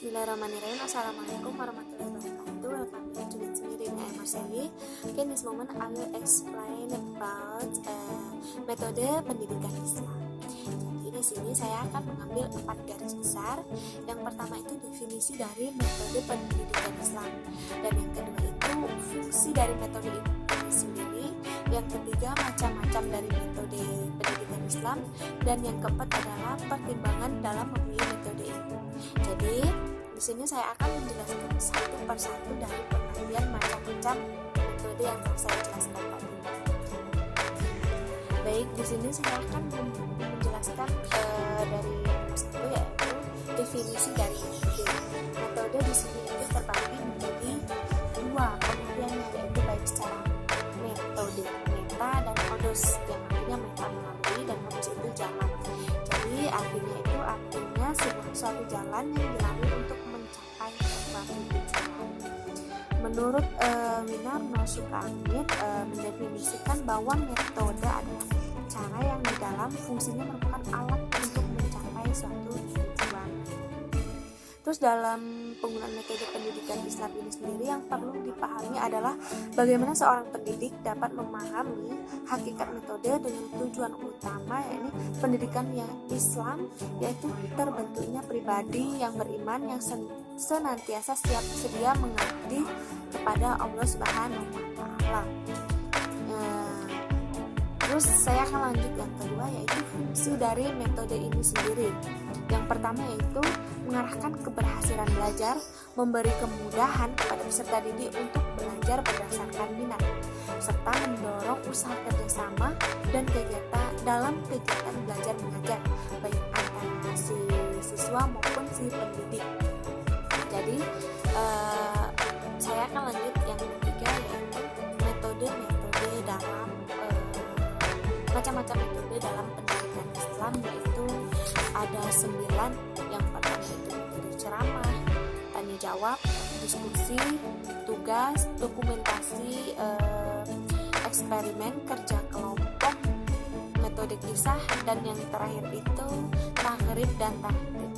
Bismillahirrahmanirrahim. Assalamualaikum warahmatullahi wabarakatuh. Welcome back to Reading I am Marceli. Okay, in this moment I will explain about metode pendidikan Islam. Jadi di sini saya akan mengambil 4 garis besar. Yang pertama itu definisi dari metode pendidikan Islam, dan yang kedua itu fungsi dari metode ini sendiri. Yang ketiga macam-macam dari metode pendidikan Islam, dan yang keempat adalah pertimbangan dalam memilih metode ini. Jadi di sini saya akan menjelaskan satu persatu dari pengertian macam-macam metode yang telah saya jelaskan tadi. Baik, di sini saya akan menjelaskan dari yang satu, yaitu definisi dari metode. Metode di sini itu terbagi menjadi 2 pengertiannya, yaitu baik secara metode meta dan modus, yang artinya meta melalui dan modus itu jalan. Jadi artinya suatu jalan yang dilalui untuk mencapai suatu tujuan. Menurut Minarno Sukamit mendefinisikan bahwa metode adalah cara yang di dalam fungsinya merupakan alat untuk mencapai suatu tujuan. Terus dalam penggunaan metode pendidikan Islam ini sendiri, yang perlu dipahami adalah bagaimana seorang pendidik dapat memahami hakikat metode dengan tujuan utama, yaitu pendidikan yang Islam, yaitu terbentuknya pribadi yang beriman yang senantiasa siap sedia mengabdi kepada Allah Subhanahu wa Ta'ala. Terus saya akan lanjut yang kedua, yaitu fungsi dari metode ini sendiri. Yang pertama yaitu mengarahkan keberhasilan belajar, memberi kemudahan kepada peserta didik untuk belajar berdasarkan minat, serta mendorong usaha kerjasama dan kegiatan dalam kegiatan belajar mengajar, baik antara si siswa maupun si pendidik. Jadi saya akan lanjut yang ketiga, yaitu metode dalam macam-macam metode dalam pendidikan Islam, yaitu ada 9. Yang pertama itu metode ceramah, tanya jawab, diskusi, tugas, dokumentasi, eksperimen, kerja kelompok, metode kisah, dan yang terakhir itu tahrib dan tahdid.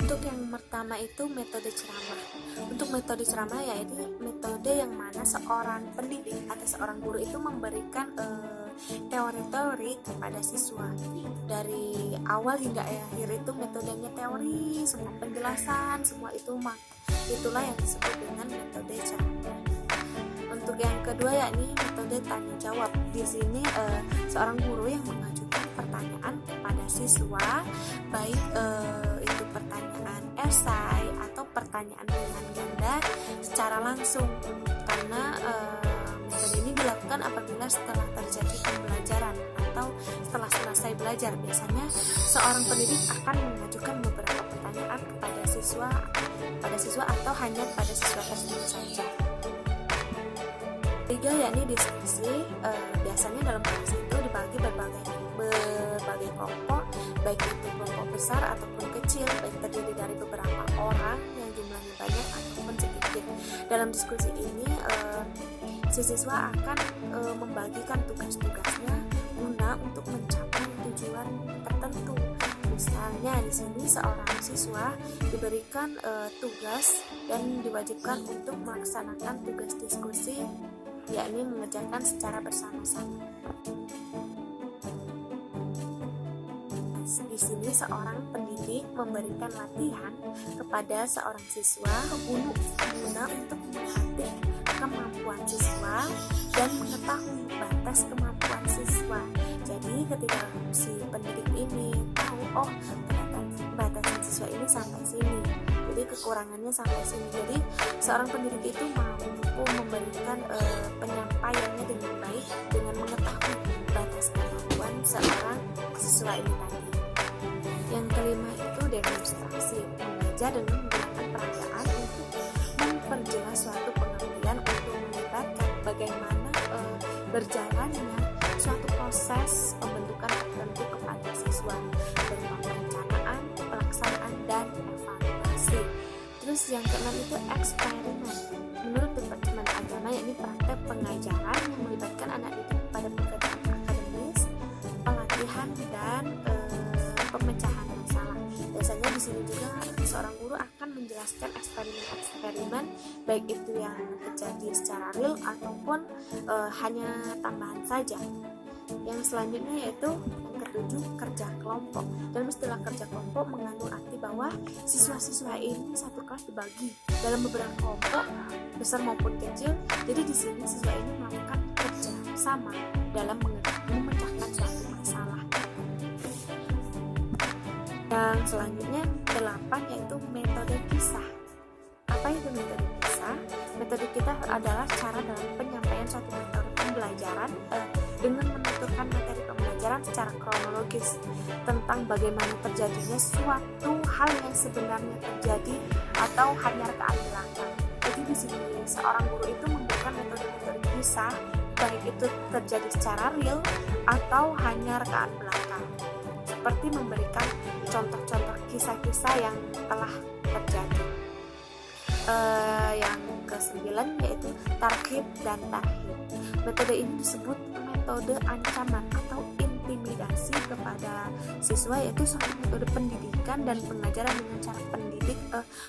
Untuk yang pertama itu metode ceramah. Untuk metode ceramah yaitu metode yang mana seorang pendidik atau seorang guru itu memberikan teori-teori kepada siswa. Dari awal hingga akhir itu metodenya teori, semua penjelasan, semua itu itulah yang disebut dengan metode ceramah. Untuk yang kedua yakni metode tanya jawab. Di sini seorang guru yang mengajukan pertanyaan kepada siswa, baik itu pertanyaan esai atau pertanyaan pilihan ganda secara langsung, karena metode ini dilakukan apabila setelah terjadi pembelajaran atau setelah selesai belajar. Biasanya seorang pendidik akan mengajukan beberapa pertanyaan kepada siswa atau hanya pada siswa tersebut saja. Tiga yakni diskusi. Biasanya dalam kelas itu dibagi berbagai kelompok, baik itu kelompok besar ataupun kecil, baik terdiri dari beberapa orang yang jumlahnya banyak ataupun sedikit. Dalam diskusi ini si siswa akan membagikan tugas-tugasnya guna untuk mencapai tujuan tertentu. Misalnya di sini seorang siswa diberikan tugas dan diwajibkan untuk melaksanakan tugas diskusi, yakni mengerjakan secara bersama-sama. Di sini seorang pendidik memberikan latihan kepada seorang siswa guna untuk melatih kemampuan siswa dan mengetahui batas kemampuan siswa. Jadi ketika si pendidik ini tahu, oh ternyata batasan siswa ini sampai sini, jadi kekurangannya sampai sini. Jadi seorang pendidik itu mampu memberikan penyampaiannya dengan baik dengan mengetahui batas kemampuan seorang siswa ini tadi. Yang kelima itu demonstrasi, mengajar dengan menggunakan peragaan untuk memperjelas suatu pengertian untuk melibatkan bagaimana berjalannya suatu proses pembentukan tertentu kepada siswa, berupa perencanaan, pelaksanaan, dan evaluasi. Terus yang keenam itu eksperimen. Menurut Departemen Agama, yakni praktek pengajaran yang melibatkan anak didik pada pekerjaan akademis, pelatihan, dan pemecahan masalah. Biasanya di sini juga seorang guru akan menjelaskan eksperimen-eksperimen baik itu yang terjadi secara real ataupun hanya tambahan saja. Yang selanjutnya yaitu yang ketujuh, kerja kelompok. Dalam istilah kerja kelompok mengandung arti bahwa siswa-siswa ini satu kelas dibagi dalam beberapa kelompok besar maupun kecil. Jadi di sini siswa ini melakukan kerja sama dalam memecahkan suatu masalah. Yang selanjutnya 8 yaitu metode kisah. Apa itu metode kisah? Metode kita adalah cara dalam penyampaian suatu metode pembelajaran dengan menuturkan materi pembelajaran secara kronologis tentang bagaimana terjadinya suatu hal yang sebenarnya terjadi atau hanya rekaan belakang. Jadi di sini seorang guru itu memberikan metode-metode kisah baik itu terjadi secara real atau hanya rekaan belakang, seperti memberikan contoh-contoh kisah-kisah yang telah terjadi. Yang ke-9 yaitu targhib dan tarhib. Metode ini disebut metode ancaman atau intimidasi kepada siswa, yaitu suatu metode pendidikan dan pengajaran dengan cara pendidik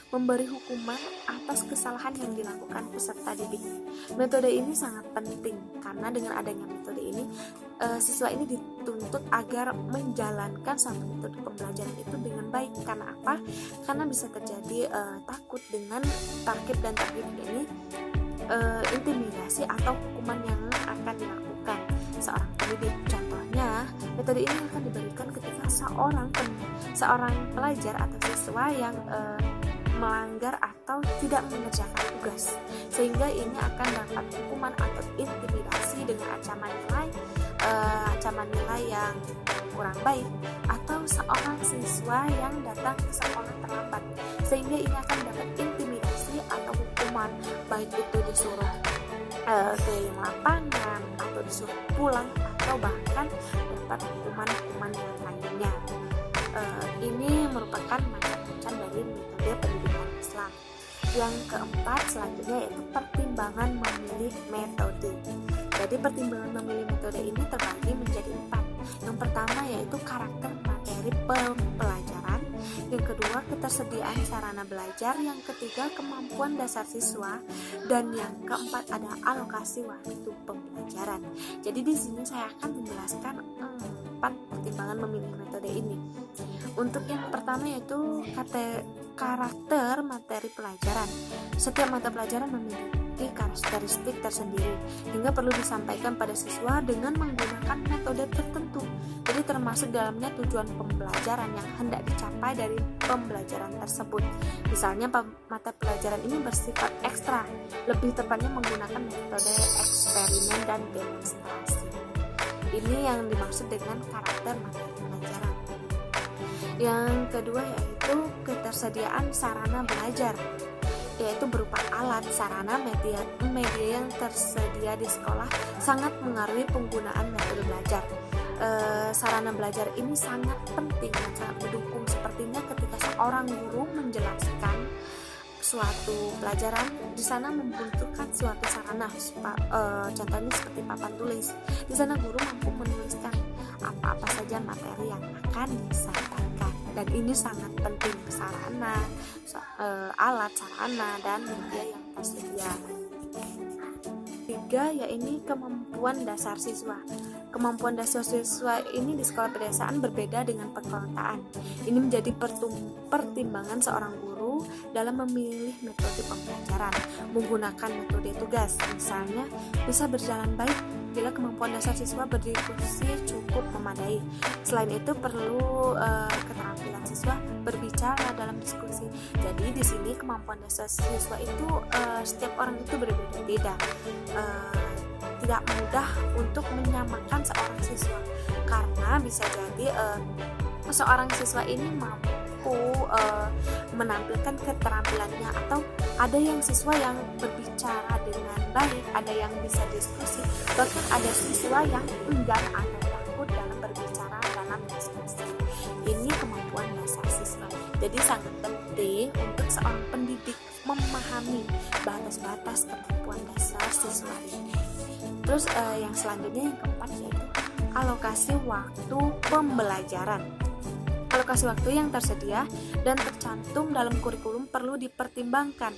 memberi hukuman atas kesalahan yang dilakukan peserta didik. Metode ini sangat penting karena dengan adanya metode ini siswa ini dituntut agar menjalankan suatu metode pembelajaran itu dengan baik. Karena apa? Karena bisa terjadi takut dengan targhib dan tarhib ini, intimidasi atau hukuman yang akan dilakukan seorang pendidik. Contohnya, metode ini akan diberikan ketika seorang pelajar atau siswa yang melanggar atau tidak mengerjakan tugas, sehingga ini akan dapat hukuman atau intimidasi dengan ancaman nilai yang kurang baik, atau seorang siswa yang datang ke sekolah terlambat, sehingga ini akan dapat intimidasi atau hukuman, baik itu disuruh keliling lapangan atau disuruh pulang atau bahkan dapat hukuman yang lainnya. Ini merupakan macam-macam dari metode pendidikan Islam. Yang keempat selanjutnya yaitu pertimbangan memilih metode. Jadi pertimbangan memilih metode ini terbagi menjadi 4. Yang pertama yaitu karakter materi pembelajaran, yang kedua ketersediaan sarana belajar, yang ketiga kemampuan dasar siswa, dan yang keempat ada alokasi waktu pembelajaran. Jadi di sini saya akan menjelaskan 4 pertimbangan memilih metode ini. Untuk yang pertama yaitu karakter materi pelajaran. Setiap mata pelajaran memiliki karakteristik tersendiri hingga perlu disampaikan pada siswa dengan menggunakan metode tertentu. Jadi termasuk dalamnya tujuan pembelajaran yang hendak dicapai dari pembelajaran tersebut. Misalnya mata pelajaran ini bersifat ekstra, lebih tepatnya menggunakan metode eksperimen dan demonstrasi. Ini yang dimaksud dengan karakter materi pelajaran. Yang kedua yaitu ketersediaan sarana belajar, yaitu berupa alat, sarana, media yang tersedia di sekolah sangat mengaruhi penggunaan metode belajar. Sarana belajar ini sangat penting dan sangat mendukung, sepertinya ketika seorang guru menjelaskan suatu pelajaran, di sana membutuhkan suatu sarana, contohnya seperti papan tulis. Di sana guru mampu menuliskan apa-apa saja materi yang akan disampaikan, dan ini sangat penting, sarana, alat, sarana, dan media yang tersedia. 3 yaitu kemampuan dasar siswa. Kemampuan dasar siswa ini di sekolah pedesaan berbeda dengan perkotaan. Ini menjadi pertimbangan seorang guru dalam memilih metode pembelajaran. Menggunakan metode tugas, misalnya, bisa berjalan baik bila kemampuan dasar siswa berdiskusi cukup memadai. Selain itu perlu keterampilan siswa berbicara dalam diskusi. Jadi di sini kemampuan dasar siswa itu setiap orang itu berbeda-beda. Tidak mudah untuk menyamakan seorang siswa, karena bisa jadi seorang siswa ini mampu menampilkan keterampilannya, atau ada yang siswa yang berbicara dengan baik, ada yang bisa diskusi, bahkan ada siswa yang enggan atau takut dalam berbicara dalam diskusi. Ini kemampuan dasar siswa. Jadi sangat penting untuk seorang pendidik memahami batas-batas kemampuan dasar siswa ini. Terus yang selanjutnya yang keempat yaitu alokasi waktu pembelajaran. alokasi waktu yang tersedia dan tercantum dalam kurikulum perlu dipertimbangkan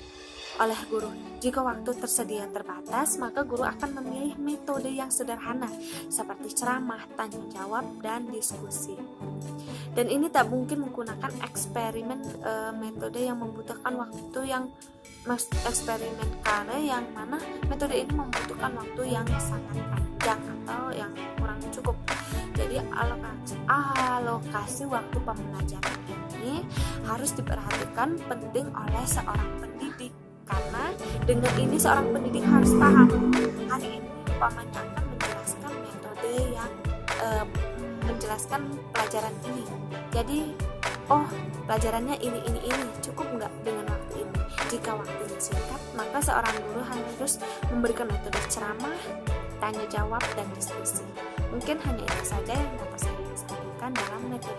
oleh guru. Jika waktu tersedia terbatas, maka guru akan memilih metode yang sederhana seperti ceramah, tanya jawab, dan diskusi. Dan ini tak mungkin menggunakan eksperimen, metode yang membutuhkan waktu yang eksperimen karena yang mana metode ini membutuhkan waktu yang sangat panjang atau yang kurang cukup. Jadi alokasi waktu pembelajaran ini harus diperhatikan penting oleh seorang pendidik, karena dengan ini seorang pendidik harus paham hari ini umpamanya akan menjelaskan metode yang menjelaskan pelajaran ini. Jadi pelajarannya ini cukup nggak dengan waktu ini. Jika waktunya singkat, maka seorang guru harus memberikan metode ceramah, tanya jawab, dan diskusi. Mungkin hanya itu saja yang dapat saya sampaikan dalam metode